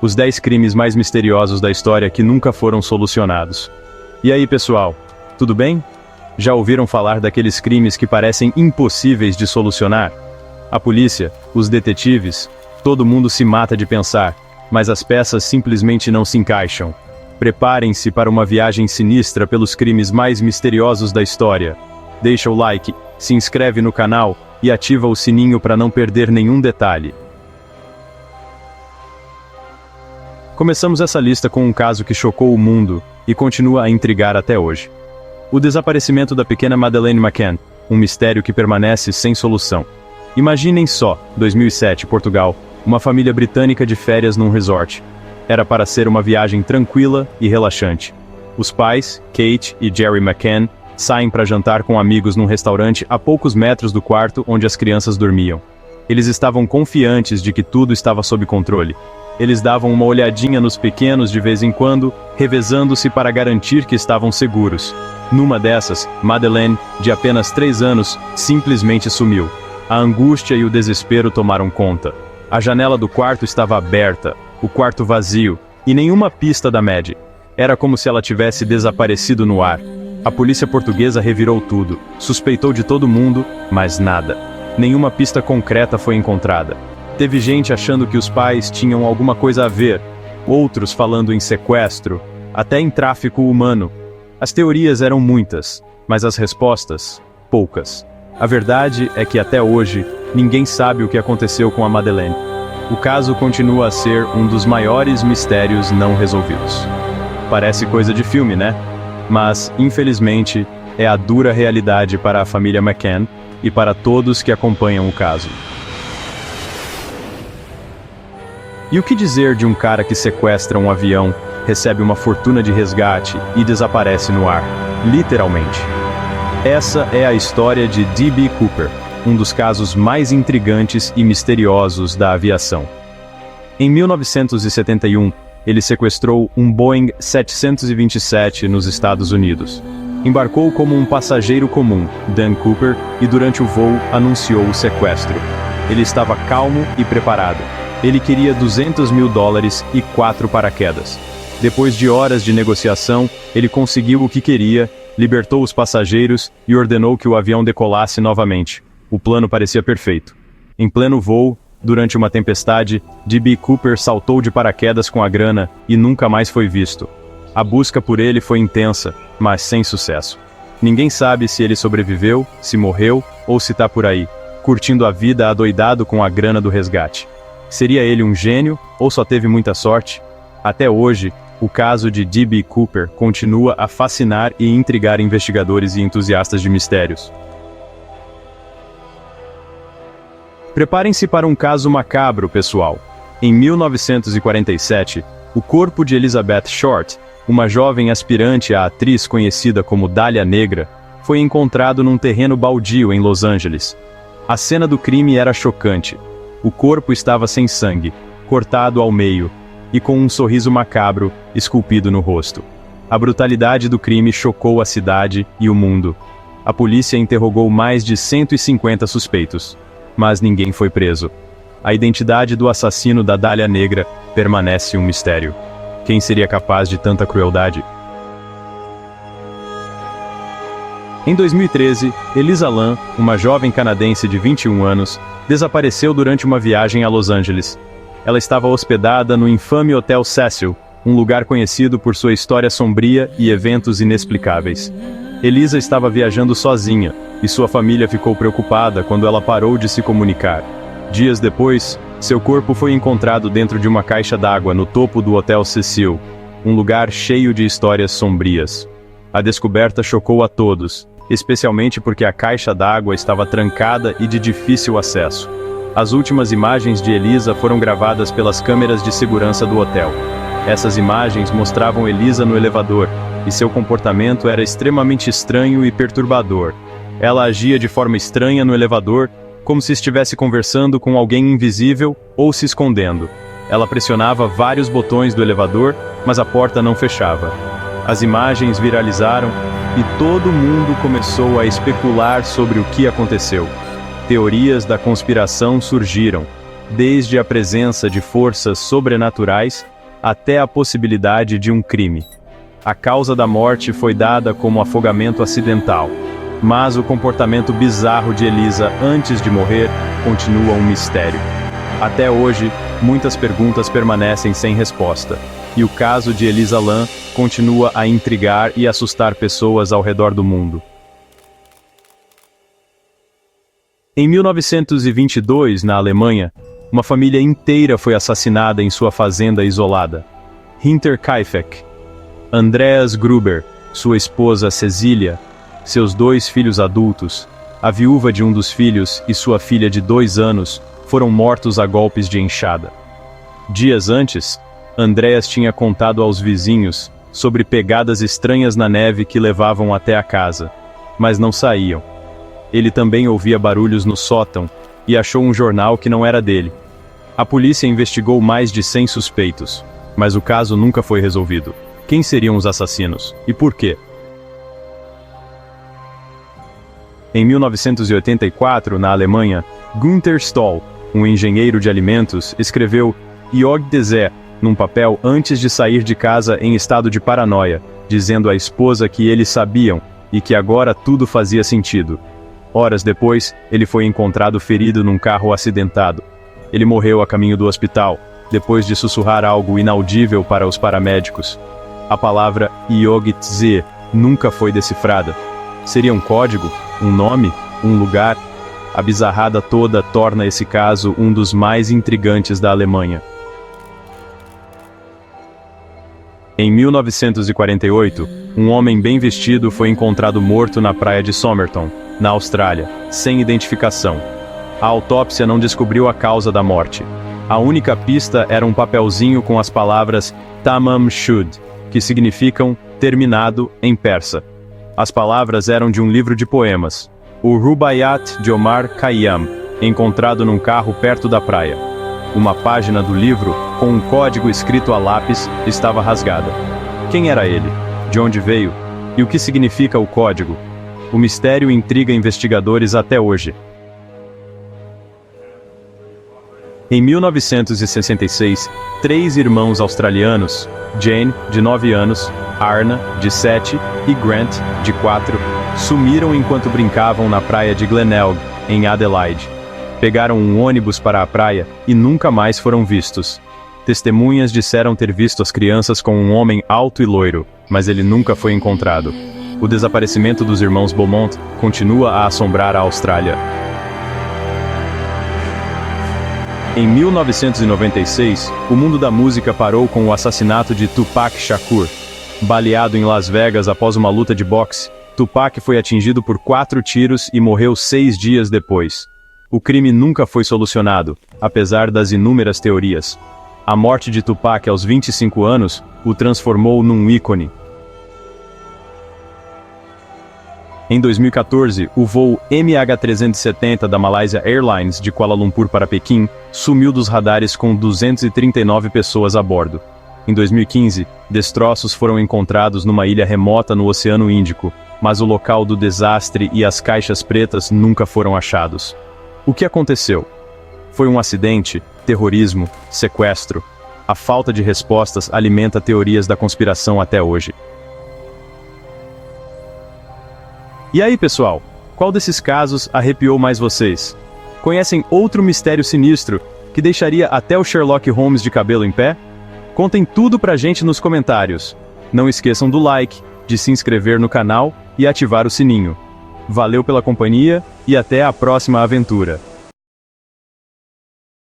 os 10 crimes mais misteriosos da história que nunca foram solucionados. E aí, pessoal, tudo bem? Já ouviram falar daqueles crimes que parecem impossíveis de solucionar? A polícia, os detetives, todo mundo se mata de pensar, mas as peças simplesmente não se encaixam. Preparem-se para uma viagem sinistra pelos crimes mais misteriosos da história. Deixa o like, se inscreve no canal e ativa o sininho para não perder nenhum detalhe. Começamos essa lista com um caso que chocou o mundo e continua a intrigar até hoje. O desaparecimento da pequena Madeleine McCann, um mistério que permanece sem solução. Imaginem só, 2007, Portugal, uma família britânica de férias num resort. Era para ser uma viagem tranquila e relaxante. Os pais, Kate e Jerry McCann, saem para jantar com amigos num restaurante a poucos metros do quarto onde as crianças dormiam. Eles estavam confiantes de que tudo estava sob controle. Eles davam uma olhadinha nos pequenos de vez em quando, revezando-se para garantir que estavam seguros. Numa dessas, Madeleine, de apenas 3 anos, simplesmente sumiu. A angústia e o desespero tomaram conta. A janela do quarto estava aberta, o quarto vazio, e nenhuma pista da Maddie. Era como se ela tivesse desaparecido no ar. A polícia portuguesa revirou tudo, suspeitou de todo mundo, mas nada. Nenhuma pista concreta foi encontrada. Teve gente achando que os pais tinham alguma coisa a ver, outros falando em sequestro, até em tráfico humano. As teorias eram muitas, mas as respostas, poucas. A verdade é que até hoje, ninguém sabe o que aconteceu com a Madeleine. O caso continua a ser um dos maiores mistérios não resolvidos. Parece coisa de filme, né? Mas, infelizmente, é a dura realidade para a família McCann e para todos que acompanham o caso. E o que dizer de um cara que sequestra um avião, recebe uma fortuna de resgate e desaparece no ar? Literalmente. Essa é a história de D.B. Cooper, um dos casos mais intrigantes e misteriosos da aviação. Em 1971, ele sequestrou um Boeing 727 nos Estados Unidos. Embarcou como um passageiro comum, Dan Cooper, e durante o voo anunciou o sequestro. Ele estava calmo e preparado. Ele queria $200 mil e 4 paraquedas. Depois de horas de negociação, ele conseguiu o que queria, libertou os passageiros e ordenou que o avião decolasse novamente. O plano parecia perfeito. Em pleno voo, durante uma tempestade, D.B. Cooper saltou de paraquedas com a grana e nunca mais foi visto. A busca por ele foi intensa, mas sem sucesso. Ninguém sabe se ele sobreviveu, se morreu ou se tá por aí, curtindo a vida adoidado com a grana do resgate. Seria ele um gênio ou só teve muita sorte? Até hoje, o caso de D.B. Cooper continua a fascinar e intrigar investigadores e entusiastas de mistérios. Preparem-se para um caso macabro, pessoal. Em 1947, o corpo de Elizabeth Short, uma jovem aspirante à atriz conhecida como Dália Negra, foi encontrado num terreno baldio em Los Angeles. A cena do crime era chocante. O corpo estava sem sangue, cortado ao meio, e com um sorriso macabro esculpido no rosto. A brutalidade do crime chocou a cidade e o mundo. A polícia interrogou mais de 150 suspeitos, mas ninguém foi preso. A identidade do assassino da Dália Negra permanece um mistério. Quem seria capaz de tanta crueldade? Em 2013, Elisa Lam, uma jovem canadense de 21 anos, desapareceu durante uma viagem a Los Angeles. Ela estava hospedada no infame Hotel Cecil, um lugar conhecido por sua história sombria e eventos inexplicáveis. Elisa estava viajando sozinha, e sua família ficou preocupada quando ela parou de se comunicar. Dias depois, seu corpo foi encontrado dentro de uma caixa d'água no topo do Hotel Cecil, um lugar cheio de histórias sombrias. A descoberta chocou a todos, especialmente porque a caixa d'água estava trancada e de difícil acesso. As últimas imagens de Elisa foram gravadas pelas câmeras de segurança do hotel. Essas imagens mostravam Elisa no elevador, e seu comportamento era extremamente estranho e perturbador. Ela agia de forma estranha no elevador, como se estivesse conversando com alguém invisível ou se escondendo. Ela pressionava vários botões do elevador, mas a porta não fechava. As imagens viralizaram e todo mundo começou a especular sobre o que aconteceu. Teorias da conspiração surgiram, desde a presença de forças sobrenaturais até a possibilidade de um crime. A causa da morte foi dada como afogamento acidental, mas o comportamento bizarro de Elisa antes de morrer continua um mistério. Até hoje, muitas perguntas permanecem sem resposta, e o caso de Elisa Lam continua a intrigar e assustar pessoas ao redor do mundo. Em 1922, na Alemanha, uma família inteira foi assassinada em sua fazenda isolada. Hinterkaifeck. Andreas Gruber, sua esposa Cecília, seus 2 filhos adultos, a viúva de um dos filhos e sua filha de 2 anos, foram mortos a golpes de enxada. Dias antes, Andreas tinha contado aos vizinhos sobre pegadas estranhas na neve que levavam até a casa, mas não saíam. Ele também ouvia barulhos no sótão e achou um jornal que não era dele. A polícia investigou mais de 100 suspeitos, mas o caso nunca foi resolvido. Quem seriam os assassinos? E por quê? Em 1984, na Alemanha, Günther Stoll, um engenheiro de alimentos, escreveu "Iog Dese" num papel antes de sair de casa em estado de paranoia, dizendo à esposa que eles sabiam e que agora tudo fazia sentido. Horas depois, ele foi encontrado ferido num carro acidentado. Ele morreu a caminho do hospital, depois de sussurrar algo inaudível para os paramédicos. A palavra Iogtze nunca foi decifrada. Seria um código? Um nome? Um lugar? A bizarrada toda torna esse caso um dos mais intrigantes da Alemanha. Em 1948, um homem bem vestido foi encontrado morto na praia de Somerton, na Austrália, sem identificação. A autópsia não descobriu a causa da morte. A única pista era um papelzinho com as palavras Tamam Shud, que significam terminado em persa. As palavras eram de um livro de poemas, o Rubaiyat de Omar Khayyam, encontrado num carro perto da praia. Uma página do livro, com um código escrito a lápis, estava rasgada. Quem era ele? De onde veio? E o que significa o código? O mistério intriga investigadores até hoje. Em 1966, 3 irmãos australianos, Jane, de 9 anos, Arna, de 7, e Grant, de 4, sumiram enquanto brincavam na praia de Glenelg, em Adelaide. Pegaram um ônibus para a praia e nunca mais foram vistos. Testemunhas disseram ter visto as crianças com um homem alto e loiro, mas ele nunca foi encontrado. O desaparecimento dos irmãos Beaumont continua a assombrar a Austrália. Em 1996, o mundo da música parou com o assassinato de Tupac Shakur. Baleado em Las Vegas após uma luta de boxe, Tupac foi atingido por 4 tiros e morreu 6 dias depois. O crime nunca foi solucionado, apesar das inúmeras teorias. A morte de Tupac aos 25 anos o transformou num ícone. Em 2014, o voo MH370 da Malaysia Airlines de Kuala Lumpur para Pequim sumiu dos radares com 239 pessoas a bordo. Em 2015, destroços foram encontrados numa ilha remota no Oceano Índico, mas o local do desastre e as caixas pretas nunca foram achados. O que aconteceu? Foi um acidente? Terrorismo? Sequestro? A falta de respostas alimenta teorias da conspiração até hoje. E aí, pessoal, qual desses casos arrepiou mais vocês? Conhecem outro mistério sinistro que deixaria até o Sherlock Holmes de cabelo em pé? Contem tudo pra gente nos comentários. Não esqueçam do like, de se inscrever no canal e ativar o sininho. Valeu pela companhia e até a próxima aventura.